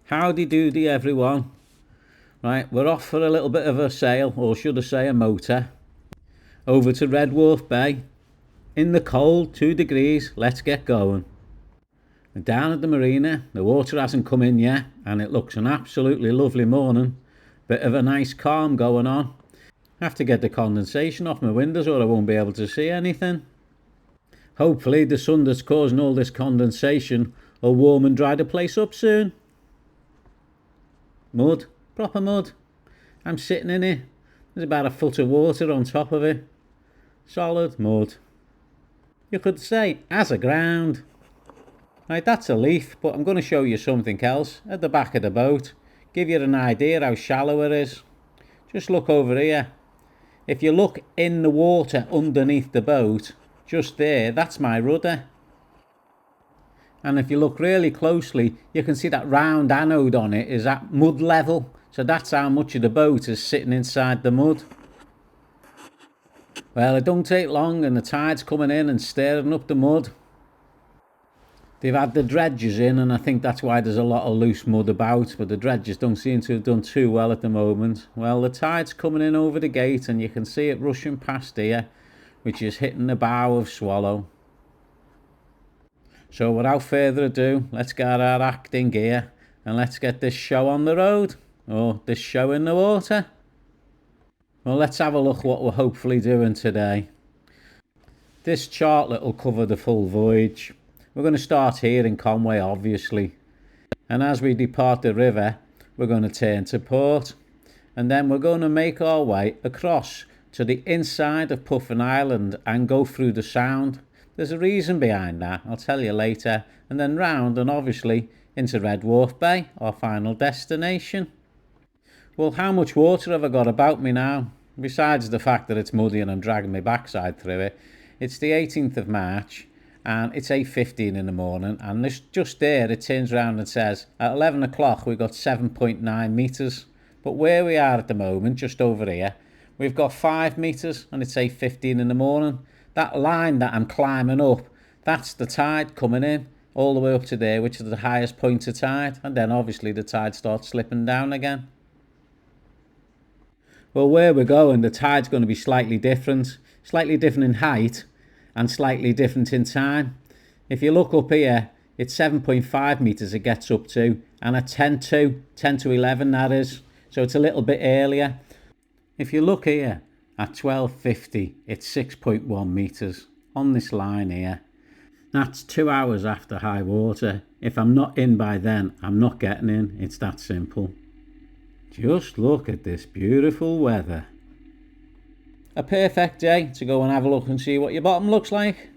Howdy doody everyone. Right, we're off for a little bit of a sail, or should I say a motor, over to Wharf Bay. In the cold, 2 degrees, let's get going. And down at the marina, the water hasn't come in yet, and it looks an absolutely lovely morning. Bit of a nice calm going on. Have to get the condensation off my windows or I won't be able to see anything. Hopefully the sun that's causing all this condensation will warm and dry the place up soon. Mud, proper mud. I'm sitting in it. There's about a foot of water on top of it. Solid mud. You could say as a ground. Right, that's a leaf, but I'm going to show you something else at the back of the boat. Give you an idea how shallow it is. Just look over here. If you look in the water underneath the boat, just there, that's my rudder. And if you look really closely, you can see that round anode on it is at mud level. So that's how much of the boat is sitting inside the mud. Well, it don't take long and the tide's coming in and stirring up the mud. They've had the dredges in and I think that's why there's a lot of loose mud about, but the dredges don't seem to have done too well at the moment. Well, the tide's coming in over the gate and you can see it rushing past here, which is hitting the bow of Swallow. So without further ado, let's get our act in gear and let's get this show on the road, or this show in the water. Well, let's have a look what we're hopefully doing today. This chartlet will cover the full voyage. We're going to start here in Conway, obviously. And as we depart the river, we're going to turn to port. And then we're going to make our way across to the inside of Puffin Island and go through the Sound. There's a reason behind that, I'll tell you later. And then round and obviously into Wharf Bay, our final destination. Well, how much water have I got about me now? Besides the fact that it's muddy and I'm dragging my backside through it. It's the 18th of March and it's 8:15 in the morning, and this just there it turns around and says at 11 o'clock we've got 7.9 metres. But where we are at the moment, just over here, we've got 5 metres and it's 8:15 in the morning. That line that I'm climbing up, that's the tide coming in all the way up to there, which is the highest point of tide, and then obviously the tide starts slipping down again. Well, where we're going, the tide's going to be slightly different in height and slightly different in time. If you look up here, it's 7.5 metres it gets up to, and at 10 to 11 that is, so it's a little bit earlier. If you look here, at 12:50, it's 6.1 metres on this line here. That's 2 hours after high water. If I'm not in by then, I'm not getting in. It's that simple. Just look at this beautiful weather. A perfect day to go and have a look and see what your bottom looks like.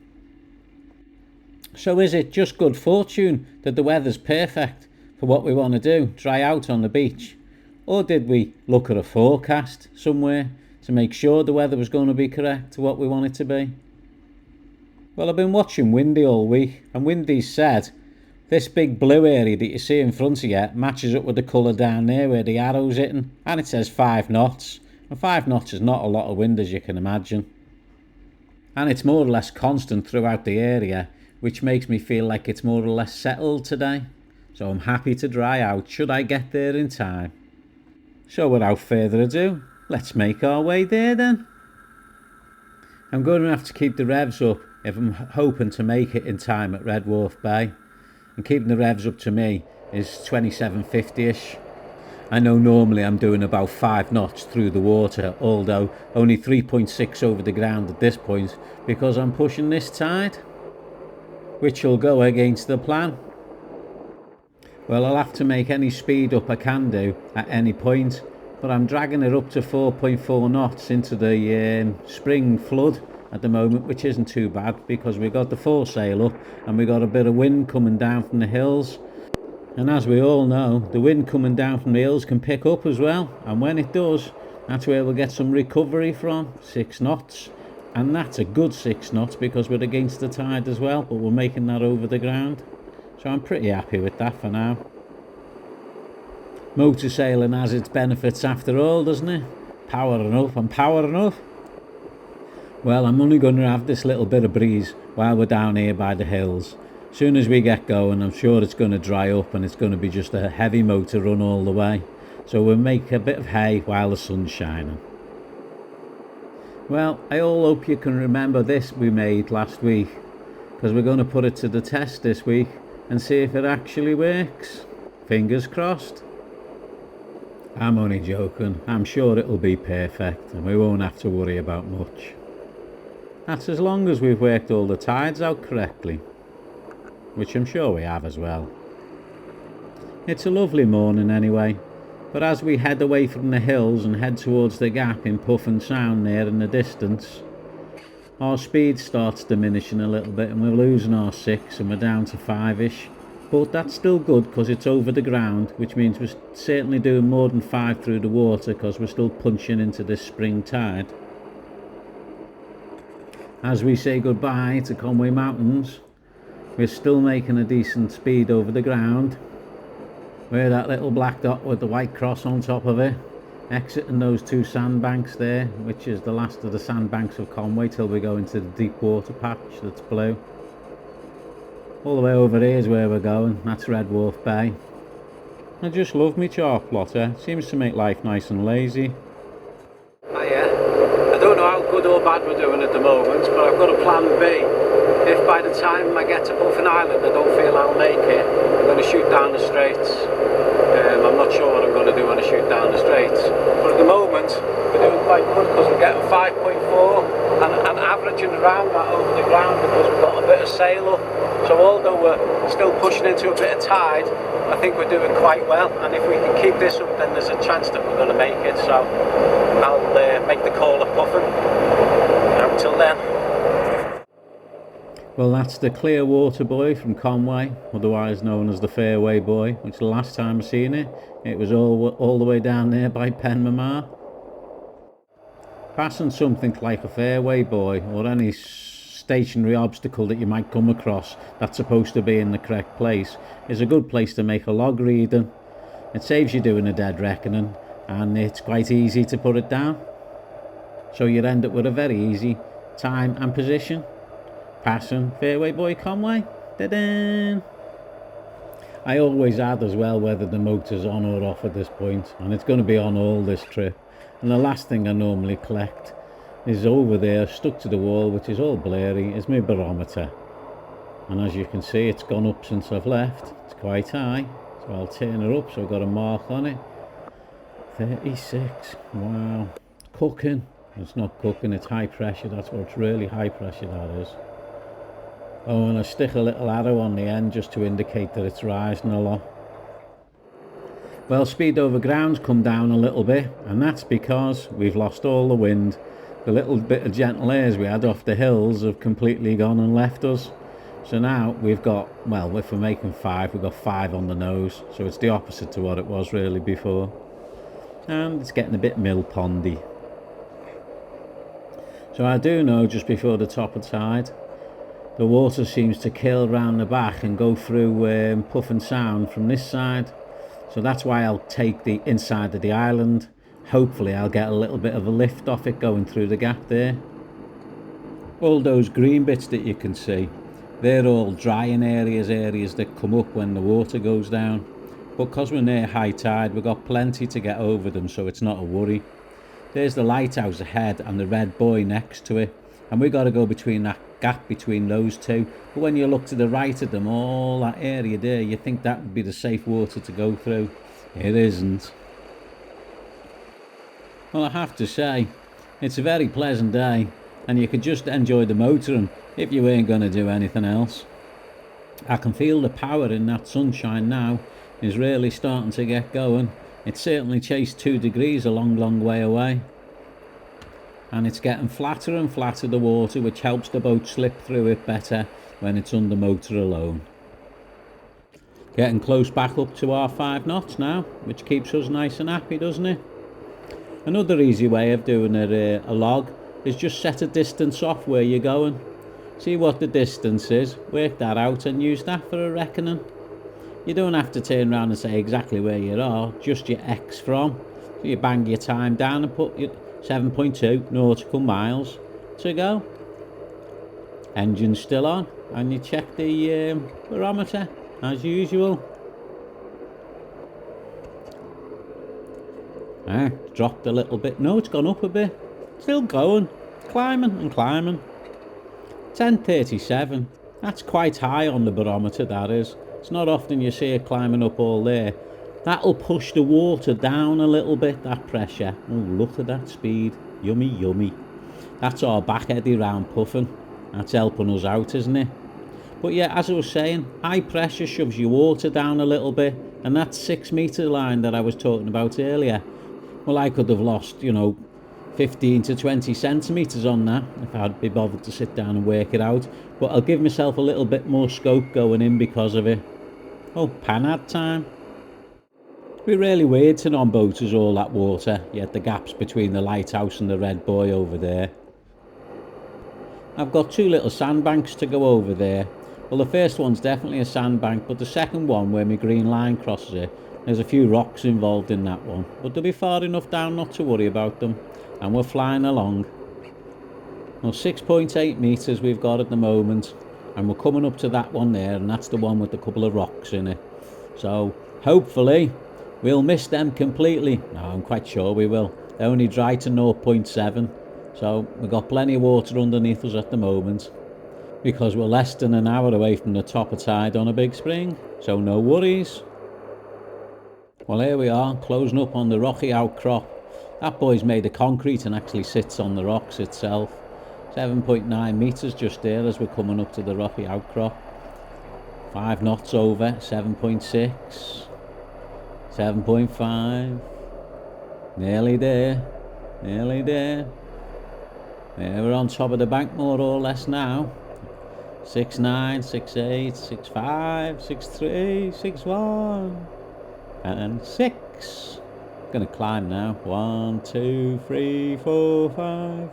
So is it just good fortune that the weather's perfect for what we want to do, dry out on the beach? Or did we look at a forecast somewhere to make sure the weather was going to be correct to what we want it to be? Well, I've been watching Windy all week, and Windy's said this big blue area that you see in front of you matches up with the colour down there where the arrow's hitting, and it says 5 knots. And 5 knots is not a lot of wind, as you can imagine. And it's more or less constant throughout the area, which makes me feel like it's more or less settled today. So I'm happy to dry out should I get there in time. So without further ado, let's make our way there then. I'm going to have to keep the revs up if I'm hoping to make it in time at Wharf Bay. And keeping the revs up to me is 2750-ish. I know normally I'm doing about 5 knots through the water, although only 3.6 over the ground at this point because I'm pushing this tide, which will go against the plan. Well, I'll have to make any speed up I can do at any point, but I'm dragging it up to 4.4 knots into the spring flood at the moment, which isn't too bad because we've got the foresail up and we've got a bit of wind coming down from the hills. And as we all know, the wind coming down from the hills can pick up as well, and when it does, that's where we'll get some recovery from. 6 knots, and that's a good 6 knots because we're against the tide as well, but we're making that over the ground, so I'm pretty happy with that for now. Motor sailing has its benefits after all, doesn't it? Powering up and powering up. Well, I'm only going to have this little bit of breeze while we're down here by the hills, As soon as we get going, I'm sure it's going to dry up and it's going to be just a heavy motor run all the way. So we'll make a bit of hay while the sun's shining. Well, I all hope you can remember this we made last week, because we're going to put it to the test this week and see if it actually works. Fingers crossed. I'm only joking. I'm sure it'll be perfect and we won't have to worry about much. That's as long as we've worked all the tides out correctly, which I'm sure we have as well. It's a lovely morning anyway, but as we head away from the hills and head towards the gap in Puffin Sound there in the distance, our speed starts diminishing a little bit and we're losing our 6 and we're down to 5ish. But that's still good because it's over the ground, which means we're certainly doing more than 5 through the water because we're still punching into this spring tide. As we say goodbye to Conway Mountains, we're still making a decent speed over the ground. We're that little black dot with the white cross on top of it, exiting those 2 sandbanks there, which is the last of the sandbanks of Conway till we go into the deep water patch that's blue. All the way over here is where we're going. That's Wharf Bay. I just love me chart plotter. Seems to make life nice and lazy. I don't know how good or bad we're doing at the moment, but I've got a plan B. If by the time I get to Puffin Island I don't feel I'll make it, I'm going to shoot down the straights. I'm not sure what I'm going to do when I shoot down the straights, but at the moment we're doing quite good because we're getting 5.4 and averaging around that over the ground because we've got a bit of sail up. So although we're still pushing into a bit of tide, I think we're doing quite well, and if we can keep this up then there's a chance that we're going to make it. So I'll make the call at Puffin. Until then. Well, that's the Clearwater Boy from Conway, otherwise known as the Fairway Boy, which the last time I seen it, it was all the way down there by Penmamar. Passing something like a Fairway Boy or any stationary obstacle that you might come across that's supposed to be in the correct place is a good place to make a log reading. It saves you doing a dead reckoning and it's quite easy to put it down. So you'd end up with a very easy time and position. Passing Fairway Boy Conway. Da-da! I always add as well whether the motor's on or off at this point, and it's going to be on all this trip. And the last thing I normally collect is over there, stuck to the wall, which is all blurry, is my barometer. And as you can see, it's gone up since I've left. It's quite high, so I'll turn it up so I've got a mark on it. 36. Wow. Cooking. It's not cooking, it's high pressure. That's what's really high pressure, that is. Oh, and I stick a little arrow on the end just to indicate that it's rising a lot. Well, speed over ground's come down a little bit, and that's because we've lost all the wind. The little bit of gentle airs we had off the hills have completely gone and left us. So now we've got, well, if we're making 5, we've got 5 on the nose. So it's the opposite to what it was really before. And it's getting a bit mill pondy. So I do know just before the top of tide, the water seems to curl round the back and go through Puffin Sound from this side. So that's why I'll take the inside of the island. Hopefully I'll get a little bit of a lift off it going through the gap there. All those green bits that you can see, they're all drying areas that come up when the water goes down. But because we're near high tide, we've got plenty to get over them, so it's not a worry. There's the lighthouse ahead and the red buoy next to it, and we've got to go between that gap between those two. But when you look to the right of them, all that area there, you think that would be the safe water to go through. It isn't. Well, I have to say, it's a very pleasant day, and you could just enjoy the motoring if you ain't going to do anything else. I can feel the power in that sunshine now is really starting to get going. It's certainly chased 2 degrees a long way away. And it's getting flatter and flatter, the water, which helps the boat slip through it better when it's under motor alone. Getting close back up to our 5 knots now, which keeps us nice and happy, doesn't it? Another easy way of doing a log is just set a distance off where you're going. See what the distance is, work that out and use that for a reckoning. You don't have to turn around and say exactly where you are, just your X from. So you bang your time down and put your 7.2 nautical miles to go. Engine's still on. and you check the barometer as usual. Dropped a little bit. No, it's gone up a bit. Still going, climbing and climbing. 10:37. That's quite high on the barometer, that is. It's not often you see it climbing up all there. That'll push the water down a little bit, that pressure. Oh, look at that speed. Yummy, yummy. That's our back eddy round puffing. That's helping us out, isn't it? But yeah, as I was saying, high pressure shoves your water down a little bit, and that 6 metre line that I was talking about earlier, well, I could have lost, 15 to 20 centimetres on that if I'd be bothered to sit down and work it out. But I'll give myself a little bit more scope going in because of it. Oh, panad time. We really weird to non-boaters, all that water, yet the gaps between the lighthouse and the Red Buoy over there. I've got 2 little sandbanks to go over there. Well, the first one's definitely a sandbank, but the second one, where my green line crosses it, there's a few rocks involved in that one, but they'll be far enough down not to worry about them, and we're flying along. Well, 6.8 metres we've got at the moment, and we're coming up to that one there, and that's the one with a couple of rocks in it. So hopefully we'll miss them completely. No, I'm quite sure we will. They're only dry to 0.7, so we've got plenty of water underneath us at the moment, because we're less than an hour away from the top of tide on a big spring, so no worries. Well, here we are, closing up on the rocky outcrop. That boy's made of concrete and actually sits on the rocks itself. 7.9 metres just there as we're coming up to the rocky outcrop. 5 knots over, 7.6, 7.5, nearly there, nearly there. Yeah, we're on top of the bank more or less now. 6.9, 6.8, 6.5, 6.3, 6.1, and 6. Gonna climb now. 1, 2, 3, 4, 5.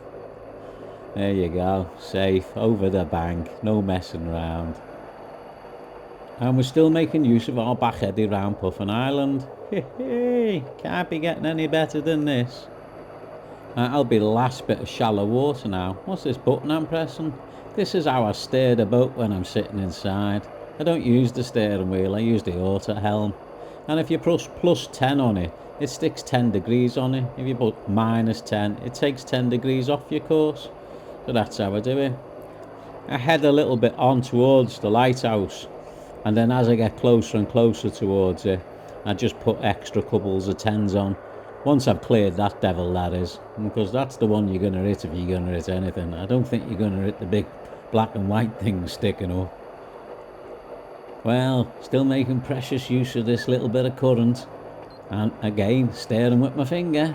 There you go, safe over the bank, no messing around. And we're still making use of our back eddy round Puffin Island. Can't be getting any better than this. That'll be the last bit of shallow water now. What's this button I'm pressing? This is how I steer the boat when I'm sitting inside. I don't use the steering wheel, I use the auto helm. And if you press +10 on it, it sticks 10 degrees on it. If you put -10, it takes 10 degrees off your course. So that's how I do it. I head a little bit on towards the lighthouse, and then as I get closer and closer towards it, I just put extra couples of 10s on. Once I've cleared that devil, that is, because that's the one you're going to hit if you're going to hit anything. I don't think you're going to hit the big black and white things sticking up. Well, still making precious use of this little bit of current, and again steering with my finger.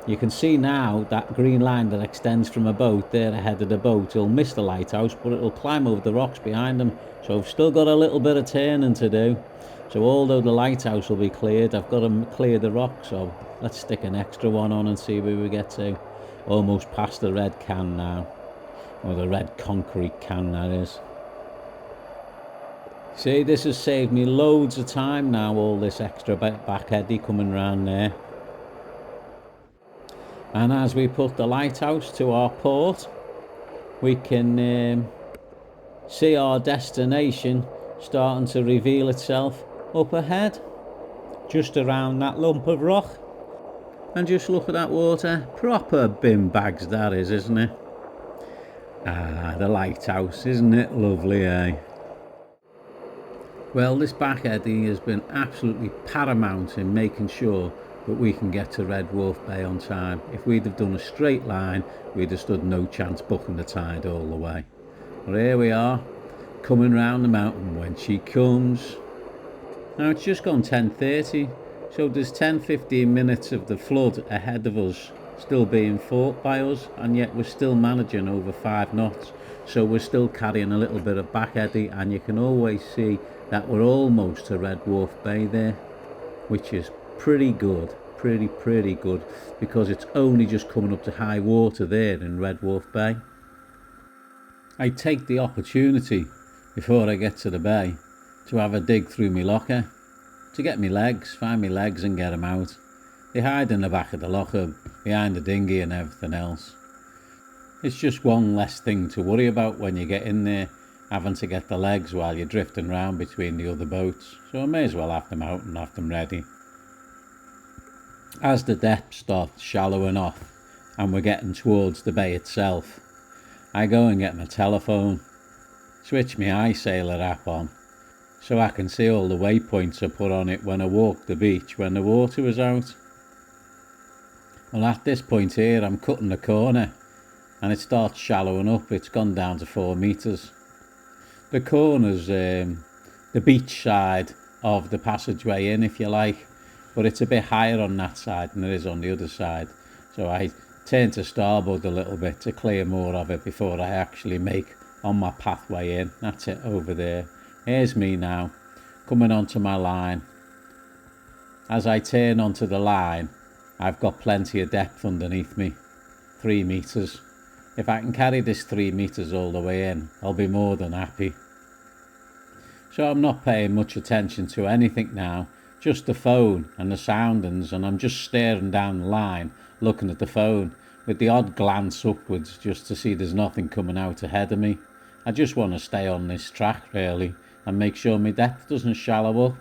You can see now that green line that extends from a boat there ahead of the boat. It'll miss the lighthouse, but it'll climb over the rocks behind them. So I've still got a little bit of turning to do. So although the lighthouse will be cleared, I've got to clear the rock. So let's stick an extra one on and see where we get to. Almost past the red can now, or the red concrete can, that is. See, this has saved me loads of time now, all this extra back eddy coming round there. And as we put the lighthouse to our port, we can see our destination starting to reveal itself up ahead, just around that lump of rock. And just look at that water, proper bin bags that is, isn't it? Ah, the lighthouse, isn't it lovely, eh? Well, this back eddy has been absolutely paramount in making sure that we can get to Red Wharf Bay on time. If we'd have done a straight line, we'd have stood no chance bucking the tide all the way. But here we are, coming round the mountain when she comes. Now it's just gone 10:30, so there's 10-15 minutes of the flood ahead of us, still being fought by us, and yet we're still managing over 5 knots. So we're still carrying a little bit of back eddy, and you can always see that we're almost to Red Wharf Bay there, which is pretty good, pretty good, because it's only just coming up to high water there in Red Wharf Bay. I take the opportunity before I get to the bay to have a dig through my locker, to get my legs, find my legs and get them out. They hide in the back of the locker behind the dinghy and everything else. It's just one less thing to worry about when you get in there, having to get the legs while you're drifting around between the other boats, so I may as well have them out and have them ready. As the depth starts shallowing off and we're getting towards the bay itself, I go and get my telephone, switch my iSailor app on, so I can see all the waypoints I put on it when I walked the beach when the water was out. Well, at this point here, I'm cutting the corner and it starts shallowing up. It's gone down to 4 metres. The corner's the beach side of the passageway in, if you like, but it's a bit higher on that side than it is on the other side. So I turn to starboard a little bit to clear more of it before I actually make on my pathway in. That's it over there. Here's me now, coming onto my line. As I turn onto the line, I've got plenty of depth underneath me, 3 metres. If I can carry this 3 metres all the way in, I'll be more than happy. So I'm not paying much attention to anything now, just the phone and the soundings, and I'm just staring down the line, looking at the phone, with the odd glance upwards just to see there's nothing coming out ahead of me. I just want to stay on this track really, and make sure my depth doesn't shallow up.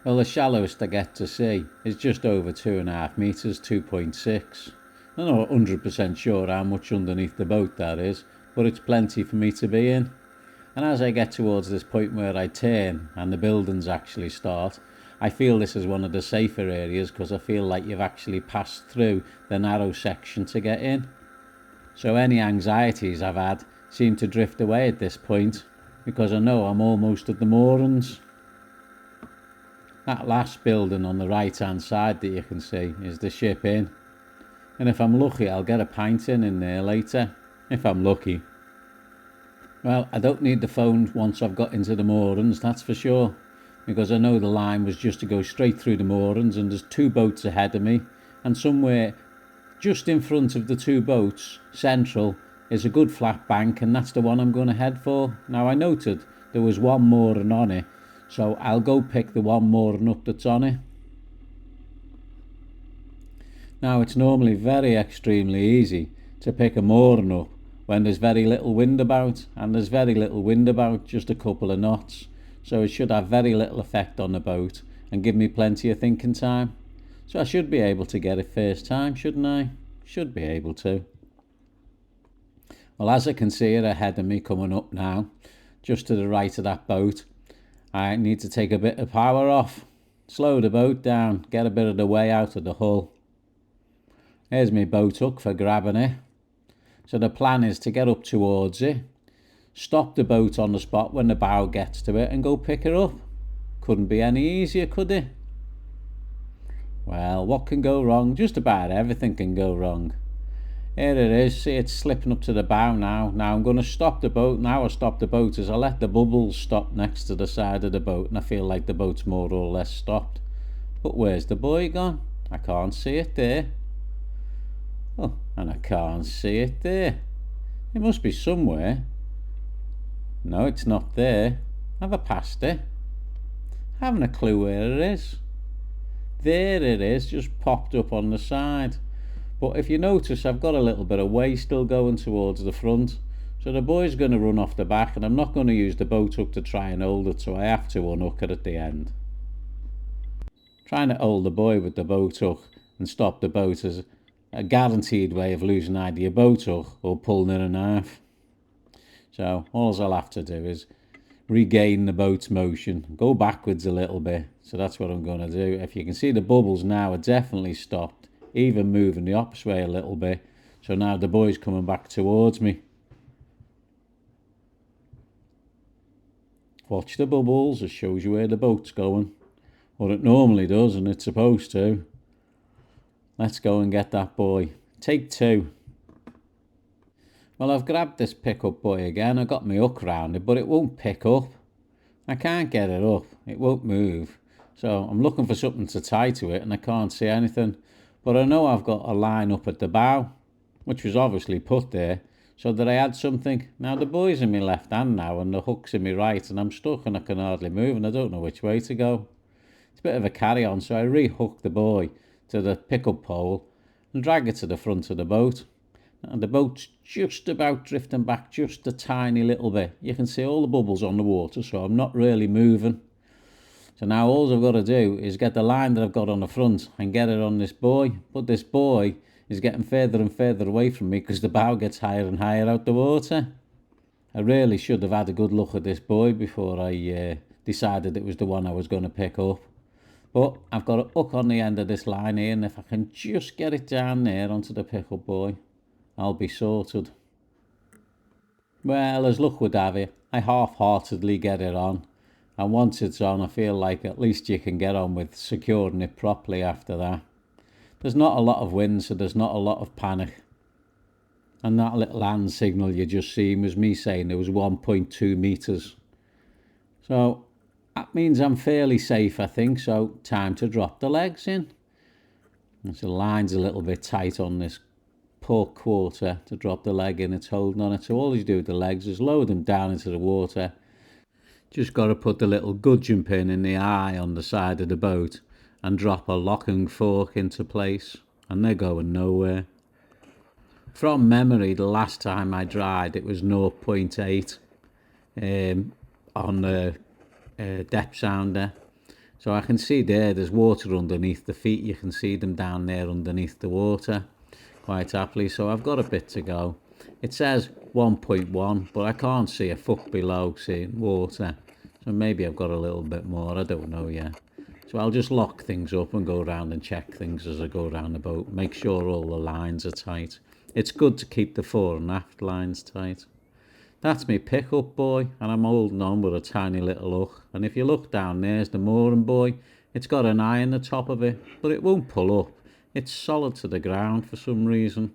Well, the shallowest I get to see is just over 2.5 metres, 2.6. I'm not 100% sure how much underneath the boat that is, but it's plenty for me to be in. And as I get towards this point where I turn and the buildings actually start, I feel this is one of the safer areas because I feel like you've actually passed through the narrow section to get in. So any anxieties I've had seem to drift away at this point because I know I'm almost at the moorings. That last building on the right hand side that you can see is the ship inn, and if I'm lucky I'll get a pint in there later, if I'm lucky. Well, I don't need the phone once I've got into the moorings, that's for sure, because I know the line was just to go straight through the moorings, and there's 2 boats ahead of me, and somewhere just in front of the 2 boats, central, is a good flat bank, and that's the one I'm going to head for. Now I noted there was 1 mooring on it, so I'll go pick the 1 mooring up that's on it. Now it's normally very extremely easy to pick a mooring up when there's very little wind about, and there's very little wind about, just a couple of knots, so it should have very little effect on the boat and give me plenty of thinking time. So I should be able to get it first time, shouldn't I? Should be able to. Well, as I can see it ahead of me coming up now, just to the right of that boat, I need to take a bit of power off, slow the boat down, get a bit of the way out of the hull. Here's my boat hook for grabbing it. So the plan is to get up towards it, stop the boat on the spot when the bow gets to it and go pick her up. Couldn't be any easier, could it? Well, what can go wrong? Just about everything can go wrong. Here it is, see it's slipping up to the bow now. Now I'm going to stop the boat. Now I stop the boat as I let the bubbles stop next to the side of the boat, and I feel like the boat's more or less stopped. But where's the buoy gone? I can't see it there. Oh, and I can't see it there. It must be somewhere. No, it's not there. Have I passed it? Haven't a clue where it is. There it is, just popped up on the side. But if you notice, I've got a little bit of way still going towards the front, so the buoy's going to run off the back, and I'm not going to use the boat hook to try and hold it, so I have to unhook it at the end. Trying to hold the buoy with the boat hook and stop the boat is a guaranteed way of losing either your boat hook or pulling it in half. So all I'll have to do is regain the boat's motion, go backwards a little bit. So that's what I'm going to do. If you can see, the bubbles now are definitely stopped, even moving the opposite way a little bit. So now the buoy's coming back towards me. Watch the bubbles, it shows you where the boat's going. Or it normally does, and it's supposed to. Let's go and get that buoy. Take 2. Well, I've grabbed this pickup buoy again. I got my hook round it, but it won't pick up. I can't get it up. It won't move. So I'm looking for something to tie to it, and I can't see anything. But I know I've got a line up at the bow, which was obviously put there, so that I had something. Now the buoy's in my left hand now, and the hook's in my right, and I'm stuck and I can hardly move, and I don't know which way to go. It's a bit of a carry-on, so I re-hook the buoy to the pickup pole and drag it to the front of the boat. and the boat's just about drifting back just a tiny little bit. You can see all the bubbles on the water, so I'm not really moving. So now all I've got to do is get the line that I've got on the front and get it on this buoy. But this buoy is getting further and further away from me because the bow gets higher and higher out the water. I really should have had a good look at this buoy before I decided it was the one I was going to pick up. But I've got a hook on the end of this line here, and if I can just get it down there onto the pickup buoy, I'll be sorted. Well, as luck would have it, I half-heartedly get it on. And once it's on, I feel like at least you can get on with securing it properly after that. There's not a lot of wind, so there's not a lot of panic. And that little hand signal you just seen was me saying there was 1.2 metres. So that means I'm fairly safe, I think, so time to drop the legs in. And so the line's a little bit tight on this port quarter to drop the leg in, it's holding on it. So all you do with the legs is lower them down into the water. Just got to put the little gudgeon pin in the eye on the side of the boat and drop a locking fork into place, and they're going nowhere. From memory, the last time I dried it was 0.8 on the depth sounder. So I can see there's water underneath the feet. You can see them down there underneath the water quite happily. So I've got a bit to go. It says 1.1, but I can't see a foot below seeing water. So maybe I've got a little bit more, I don't know yet. So I'll just lock things up and go around and check things as I go around the boat. Make sure all the lines are tight. It's good to keep the fore and aft lines tight. That's my pickup buoy, and I'm holding on with a tiny little hook. And if you look down, there's the mooring buoy. It's got an eye in the top of it, but it won't pull up. It's solid to the ground for some reason.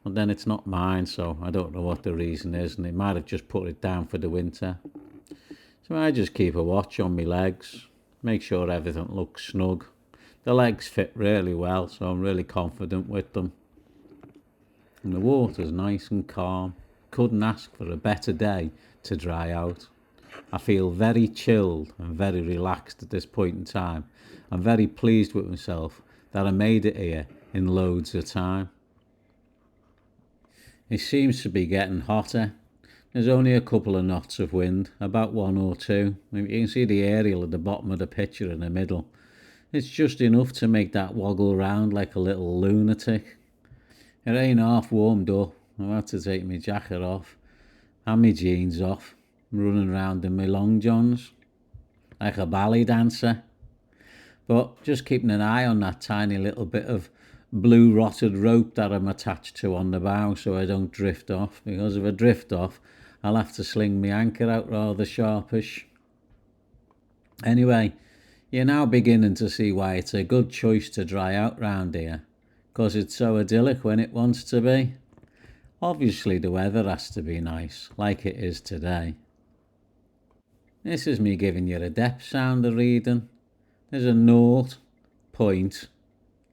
And then it's not mine, so I don't know what the reason is, and they might have just put it down for the winter. So I just keep a watch on my legs, make sure everything looks snug. The legs fit really well, so I'm really confident with them. And the water's nice and calm. Couldn't ask for a better day to dry out. I feel very chilled and very relaxed at this point in time. I'm very pleased with myself that I made it here in loads of time. It seems to be getting hotter. There's only a couple of knots of wind, about 1 or 2. You can see the aerial at the bottom of the picture in the middle. It's just enough to make that woggle round like a little lunatic. It ain't half warmed up. I've had to take my jacket off and my jeans off. I'm running around in my long johns like a ballet dancer. But just keeping an eye on that tiny little bit of blue rotted rope that I'm attached to on the bow so I don't drift off, because if I drift off I'll have to sling my anchor out rather sharpish. Anyway, you're now beginning to see why it's a good choice to dry out round here, because it's so idyllic when it wants to be. Obviously the weather has to be nice, like it is today. This is me giving you a depth sounder reading. There's a 0.6.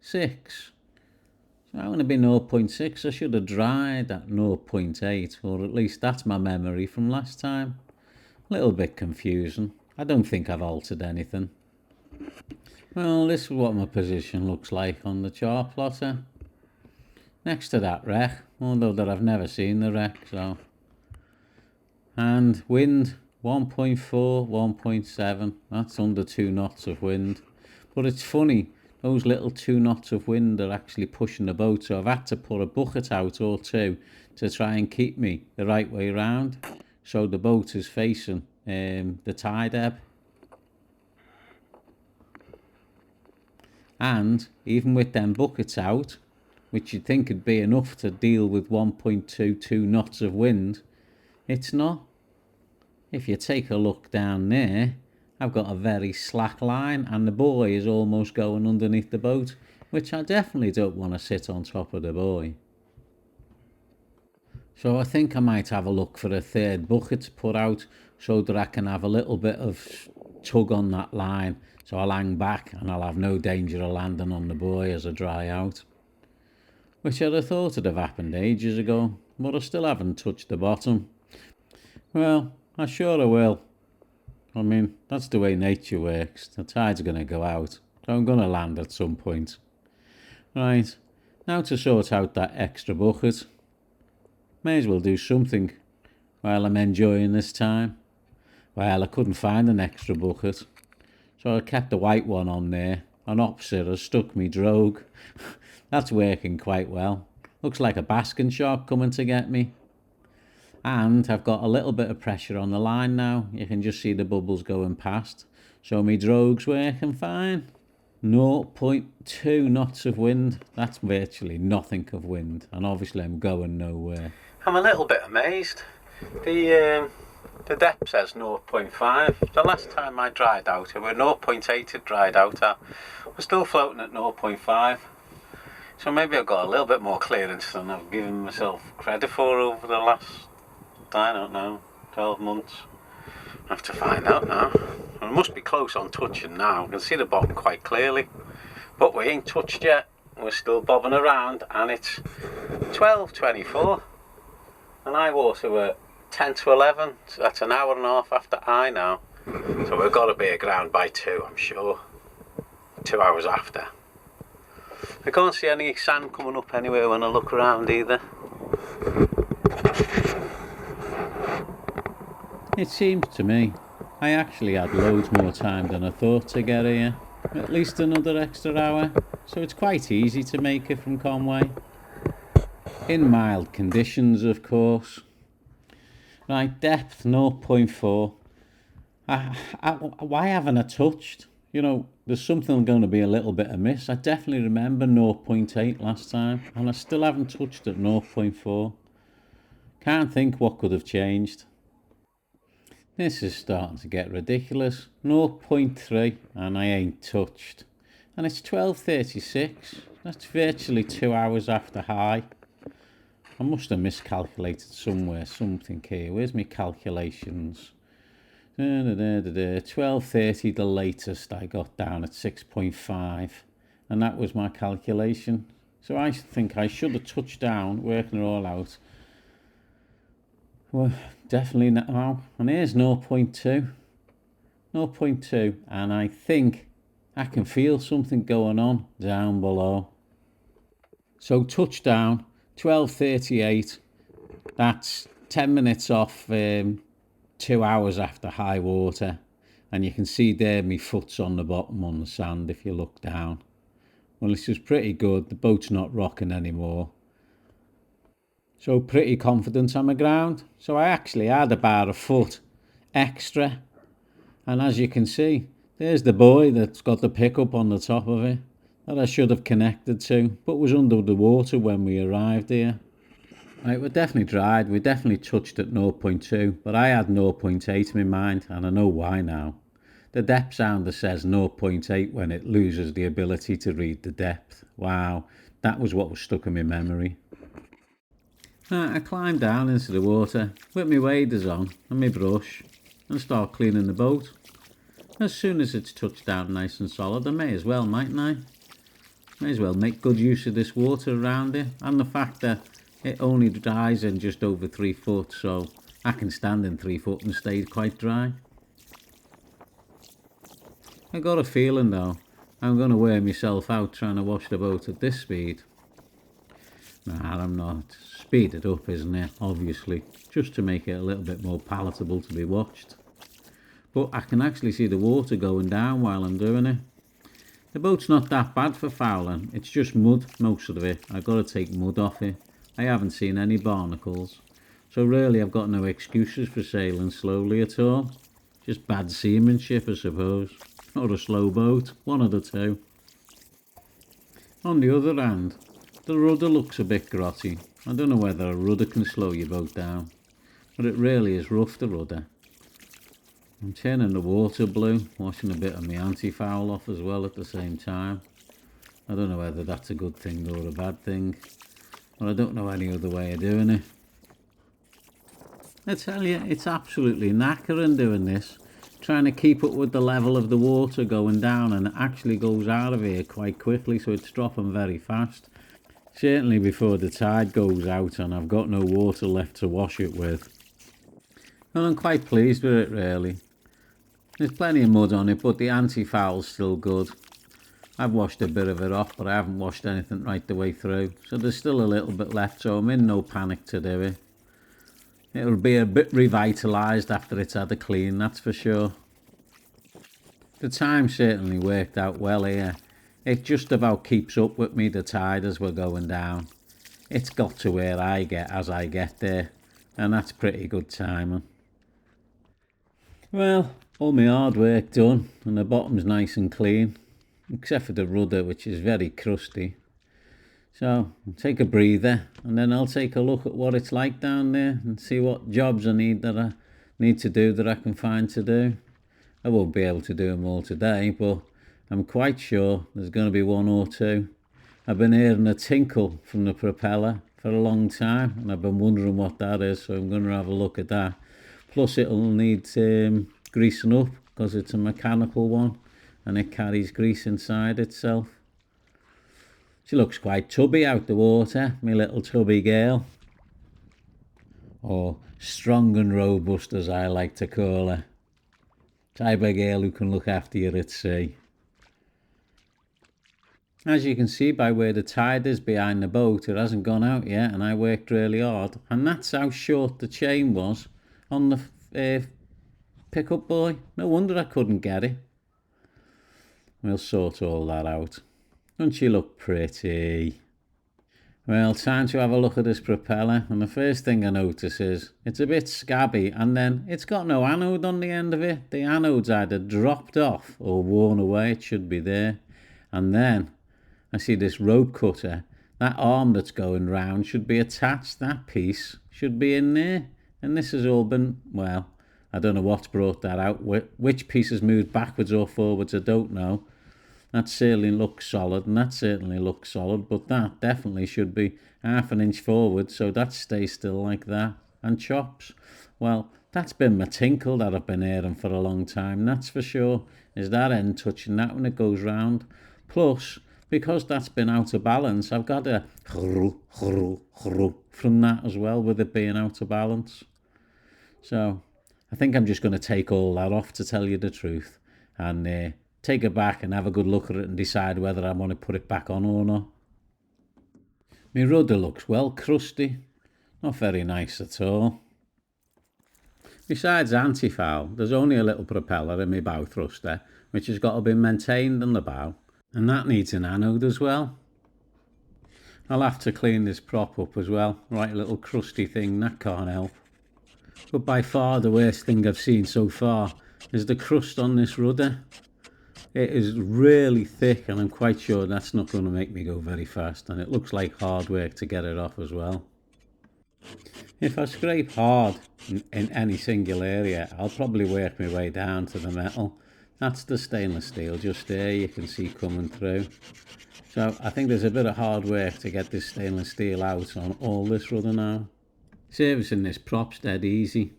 So I'm going to be 0.6. I should have dried at 0.8, or at least that's my memory from last time. A little bit confusing. I don't think I've altered anything. Well, this is what my position looks like on the chart plotter. Next to that wreck, although that I've never seen the wreck, so. And wind 1.4, 1.7, that's under 2 knots of wind. But it's funny, those little 2 knots of wind are actually pushing the boat, so I've had to put a bucket out or two to try and keep me the right way round, so the boat is facing the tide ebb. And even with them buckets out, which you'd think would be enough to deal with 1.22 knots of wind, it's not. If you take a look down there, I've got a very slack line and the buoy is almost going underneath the boat, which I definitely don't want to sit on top of the buoy. So I think I might have a look for a third bucket to put out so that I can have a little bit of tug on that line, so I'll hang back and I'll have no danger of landing on the buoy as I dry out. Which I'd have thought would have happened ages ago, but I still haven't touched the bottom. Well, I sure I will. I mean, that's the way nature works. The tide's going to go out, so I'm going to land at some point. Right, now to sort out that extra bucket. May as well do something while I'm enjoying this time. Well, I couldn't find an extra bucket, so I kept the white one on there. On opposite, I stuck me drogue. That's working quite well. Looks like a basking shark coming to get me. And I've got a little bit of pressure on the line now. You can just see the bubbles going past. So my drogue's working fine. 0.2 knots of wind. That's virtually nothing of wind. And obviously I'm going nowhere. I'm a little bit amazed. The depth says 0.5. The last time I dried out, it was 0.8 it dried out at. We're still floating at 0.5. So maybe I've got a little bit more clearance than I've given myself credit for over the last, I don't know, 12 months. I have to find out now. I must be close on touching now. I can see the bottom quite clearly. But we ain't touched yet. We're still bobbing around and it's 12:24. And high water were 10 to 11. So that's an hour and a half after high now. So we've got to be aground by 2, I'm sure. 2 hours after. I can't see any sand coming up anywhere when I look around either. It seems to me I actually had loads more time than I thought to get here. At least another extra hour. So it's quite easy to make it from Conway. In mild conditions, of course. Right, depth 0.4. Why haven't I touched? You know, there's something going to be a little bit amiss. I definitely remember 0.8 last time, and I still haven't touched at 0.4. Can't think what could have changed. This is starting to get ridiculous. 0.3, and I ain't touched. And it's 12:36. That's virtually 2 hours after high. I must have miscalculated somewhere, something here. Where's my calculations? 12:30, the latest I got down at 6.5. And that was my calculation. So I think I should have touched down, working it all out. Well, definitely now. And here's 0.2. 0.2. And I think I can feel something going on down below. So touchdown, 12:38. That's 10 minutes off 2 hours after high water. And you can see there my foot's on the bottom on the sand if you look down. Well, this is pretty good. The boat's not rocking anymore. So pretty confident I'm aground. So I actually had about a foot extra. And as you can see, there's the buoy that's got the pickup on the top of it that I should have connected to, but was under the water when we arrived here. Right, we're definitely dried. We definitely touched at 0.2, but I had 0.8 in my mind, and I know why now. The depth sounder says 0.8 when it loses the ability to read the depth. Wow, that was what was stuck in my memory. I climbed down into the water with my waders on and my brush and start cleaning the boat. As soon as it's touched down nice and solid, I may as well, mightn't I? May as well make good use of this water around it, and the fact that it only dries in just over 3 foot, so I can stand in 3 foot and stay quite dry. I got a feeling though, I'm going to wear myself out trying to wash the boat at this speed. Nah, I'm not. Speed it up, isn't it? Obviously, just to make it a little bit more palatable to be watched. But I can actually see the water going down while I'm doing it. The boat's not that bad for fouling. It's just mud, most of it. I've got to take mud off it. I haven't seen any barnacles. So really, I've got no excuses for sailing slowly at all. Just bad seamanship, I suppose. Or a slow boat, one of the two. On the other hand, the rudder looks a bit grotty. I don't know whether a rudder can slow your boat down, but it really is rough, the rudder. I'm turning the water blue, washing a bit of my anti-foul off as well at the same time. I don't know whether that's a good thing or a bad thing, but I don't know any other way of doing it. I tell you, it's absolutely knackering doing this, trying to keep up with the level of the water going down, and it actually goes out of here quite quickly, so it's dropping very fast. Certainly before the tide goes out and I've got no water left to wash it with. And I'm quite pleased with it really. There's plenty of mud on it, but the anti-foul's still good. I've washed a bit of it off, but I haven't washed anything right the way through. So there's still a little bit left, so I'm in no panic to do it. It'll be a bit revitalised after it's had a clean, that's for sure. The time certainly worked out well here. It just about keeps up with me, the tide, as we're going down. It's got to where I get as I get there, and that's pretty good timing. Well, all my hard work done, and the bottom's nice and clean, except for the rudder, which is very crusty. So I'll take a breather, and then I'll take a look at what it's like down there and see what jobs I need to do that I can find to do. I won't be able to do them all today, but I'm quite sure there's going to be one or two. I've been hearing a tinkle from the propeller for a long time, and I've been wondering what that is, so I'm going to have a look at that. Plus it'll need greasing up, because it's a mechanical one, and it carries grease inside itself. She looks quite tubby out the water, my little tubby girl. Or strong and robust, as I like to call her. Type of girl who can look after you at sea. As you can see by where the tide is behind the boat, it hasn't gone out yet, and I worked really hard. And that's how short the chain was on the pickup buoy. No wonder I couldn't get it. We'll sort all that out. Doesn't she look pretty? Well, time to have a look at this propeller, and the first thing I notice is it's a bit scabby, and then it's got no anode on the end of it. The anode's either dropped off or worn away. It should be there. And then I see this rope cutter. That arm that's going round should be attached. That piece should be in there. And this has all been, well, I don't know what's brought that out. Which piece has moved backwards or forwards, I don't know. That certainly looks solid, and that certainly looks solid, but that definitely should be half an inch forward, so that stays still like that, and chops. Well, that's been my tinkle that I've been hearing for a long time, that's for sure, is that end touching that when it goes round. Plus, because that's been out of balance, I've got a from that as well, with it being out of balance. So, I think I'm just going to take all that off, to tell you the truth, and take it back and have a good look at it and decide whether I want to put it back on or not. My rudder looks well crusty, not very nice at all. Besides anti-foul, there's only a little propeller in my bow thruster, which has got to be maintained on the bow, and that needs an anode as well. I'll have to clean this prop up as well, right, little crusty thing, that can't help. But by far the worst thing I've seen so far is the crust on this rudder. It is really thick, and I'm quite sure that's not going to make me go very fast, and it looks like hard work to get it off as well. If I scrape hard in any single area, I'll probably work my way down to the metal. That's the stainless steel just there, you can see coming through. So I think there's a bit of hard work to get this stainless steel out on all this rudder now. Servicing this prop's dead easy.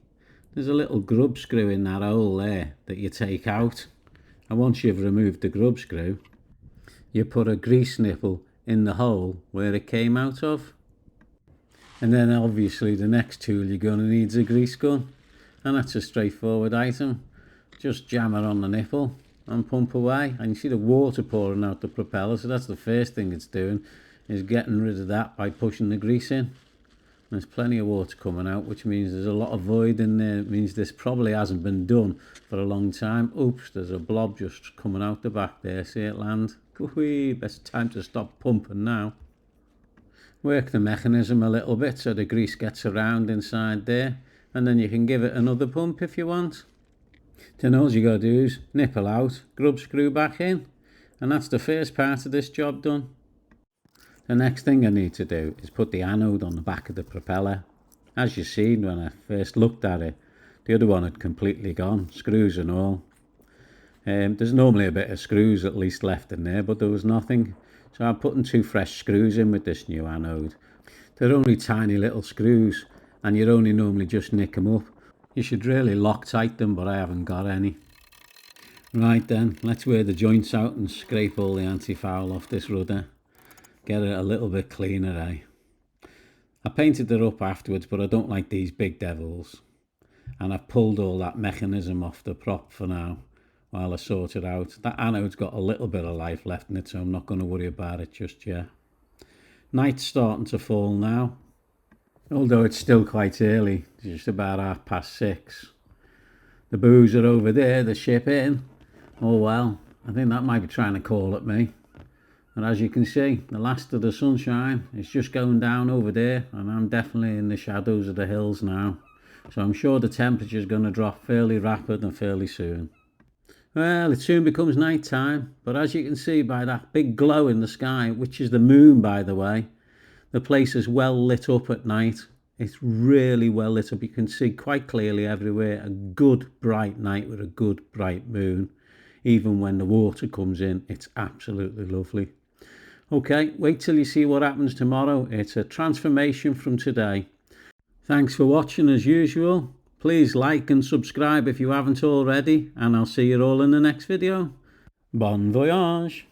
There's a little grub screw in that hole there that you take out. And once you've removed the grub screw, you put a grease nipple in the hole where it came out of. And then obviously the next tool you're going to need is a grease gun. And that's a straightforward item. Just jam it on the nipple and pump away. And you see the water pouring out the propeller, so that's the first thing it's doing, is getting rid of that by pushing the grease in. There's plenty of water coming out, which means there's a lot of void in there. It means this probably hasn't been done for a long time. Oops, there's a blob just coming out the back there. See it land? Whee, best time to stop pumping now. Work the mechanism a little bit so the grease gets around inside there, and then you can give it another pump if you want. Then all you got to do is nipple out, grub screw back in, and that's the first part of this job done. The next thing I need to do is put the anode on the back of the propeller. As you seen when I first looked at it, the other one had completely gone, screws and all. There's normally a bit of screws at least left in there, but there was nothing. So I'm putting 2 fresh screws in with this new anode. They're only tiny little screws, and you'd only normally just nick them up. You should really Loctite them, but I haven't got any. Right then, let's wear the joints out and scrape all the anti-foul off this rudder. Get it a little bit cleaner, eh? I painted it up afterwards, but I don't like these big devils. And I've pulled all that mechanism off the prop for now, while I sort it out. That anode's got a little bit of life left in it, so I'm not going to worry about it just yet. Night's starting to fall now. although it's still quite early, just about 6:30. The booze are over there, the ship in. Oh well, I think that might be trying to call at me. And as you can see, the last of the sunshine is just going down over there, and I'm definitely in the shadows of the hills now. So I'm sure the temperature is going to drop fairly rapid and fairly soon. Well, it soon becomes night time, but as you can see by that big glow in the sky, which is the moon by the way, the place is well lit up at night. It's really well lit up. You can see quite clearly everywhere. A good bright night with a good bright moon. Even when the water comes in, it's absolutely lovely. Okay, wait till you see what happens tomorrow. It's a transformation from today. Thanks for watching as usual. Please like and subscribe if you haven't already, and I'll see you all in the next video. Bon voyage!